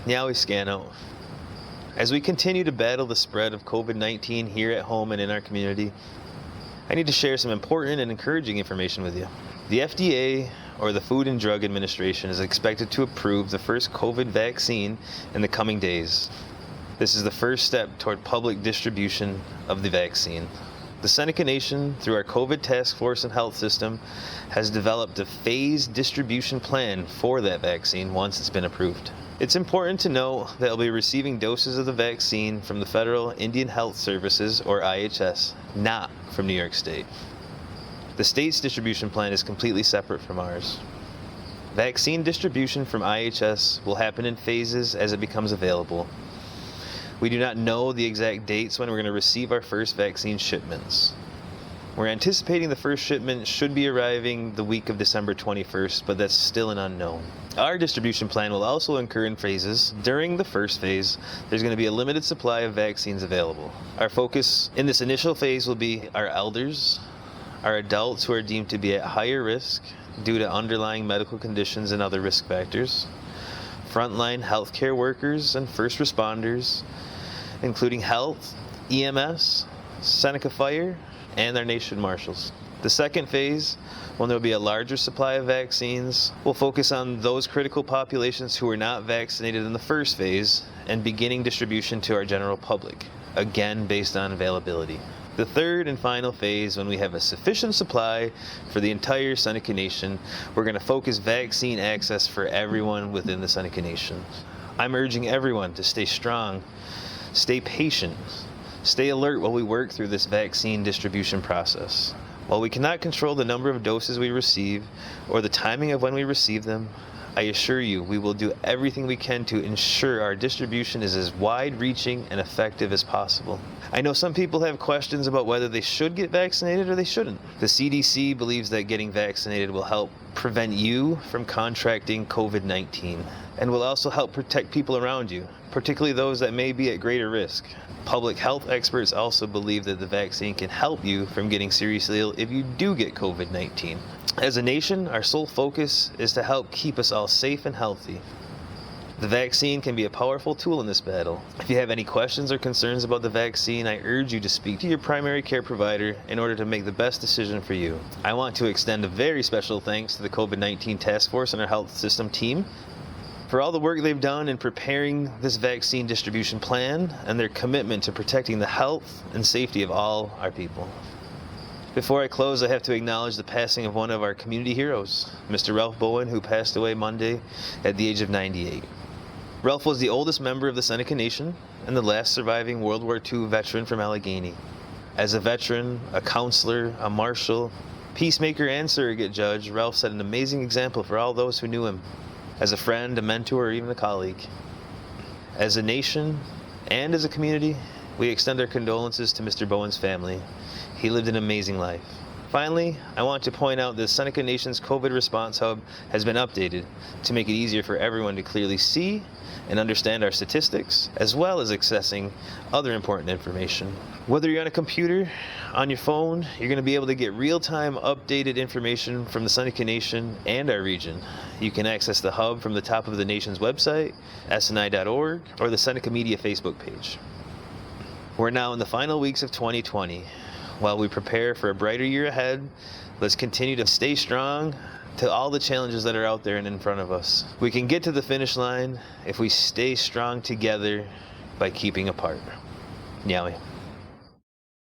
Now we scan out. As we continue to battle the spread of COVID-19 here at home and in our community, I need to share some important and encouraging information with you. The FDA, or the Food and Drug Administration, is expected to approve the first COVID vaccine in the coming days. This is the first step toward public distribution of the vaccine. The Seneca Nation, through our COVID task force and health system, has developed a phased distribution plan for that vaccine once it's been approved. It's important to note that we'll be receiving doses of the vaccine from the Federal Indian Health Services, or IHS, not from New York State. The state's distribution plan is completely separate from ours. Vaccine distribution from IHS will happen in phases as it becomes available. We do not know the exact dates when we're going to receive our first vaccine shipments. We're anticipating the first shipment should be arriving the week of December 21st, but that's still an unknown. Our distribution plan will also occur in phases. During the first phase, there's going to be a limited supply of vaccines available. Our focus in this initial phase will be our elders, our adults who are deemed to be at higher risk due to underlying medical conditions and other risk factors, frontline healthcare workers and first responders, including health, EMS, Seneca Fire, and our nation marshals. The second phase, when there will be a larger supply of vaccines, will focus on those critical populations who were not vaccinated in the first phase and beginning distribution to our general public, again based on availability. The third and final phase, when we have a sufficient supply for the entire Seneca Nation, we're going to focus vaccine access for everyone within the Seneca Nation. I'm urging everyone to stay strong, stay patient, stay alert while we work through this vaccine distribution process. While we cannot control the number of doses we receive or the timing of when we receive them, I assure you we will do everything we can to ensure our distribution is as wide-reaching and effective as possible. I know some people have questions about whether they should get vaccinated or they shouldn't. The CDC believes that getting vaccinated will help prevent you from contracting COVID-19 and will also help protect people around you, particularly those that may be at greater risk. Public health experts also believe that the vaccine can help you from getting seriously ill if you do get COVID-19. As a nation, our sole focus is to help keep us all safe and healthy. The vaccine can be a powerful tool in this battle. If you have any questions or concerns about the vaccine, I urge you to speak to your primary care provider in order to make the best decision for you. I want to extend a very special thanks to the COVID-19 Task Force and our health system team for all the work they've done in preparing this vaccine distribution plan and their commitment to protecting the health and safety of all our people. Before I close, I have to acknowledge the passing of one of our community heroes, Mr. Ralph Bowen, who passed away Monday at the age of 98. Ralph was the oldest member of the Seneca Nation and the last surviving World War II veteran from Allegheny. As a veteran, a counselor, a marshal, peacemaker, and surrogate judge, Ralph set an amazing example for all those who knew him. As a friend, a mentor, or even a colleague. As a nation and as a community, we extend our condolences to Mr. Bowen's family. He lived an amazing life. Finally, I want to point out that Seneca Nation's COVID Response Hub has been updated to make it easier for everyone to clearly see and understand our statistics, as well as accessing other important information. Whether you're on a computer, on your phone, you're going to be able to get real-time updated information from the Seneca Nation and our region. You can access the hub from the top of the nation's website, sni.org, or the Seneca Media Facebook page. We're now in the final weeks of 2020. While we prepare for a brighter year ahead, let's continue to stay strong to all the challenges that are out there and in front of us. We can get to the finish line if we stay strong together by keeping apart. Nyawi.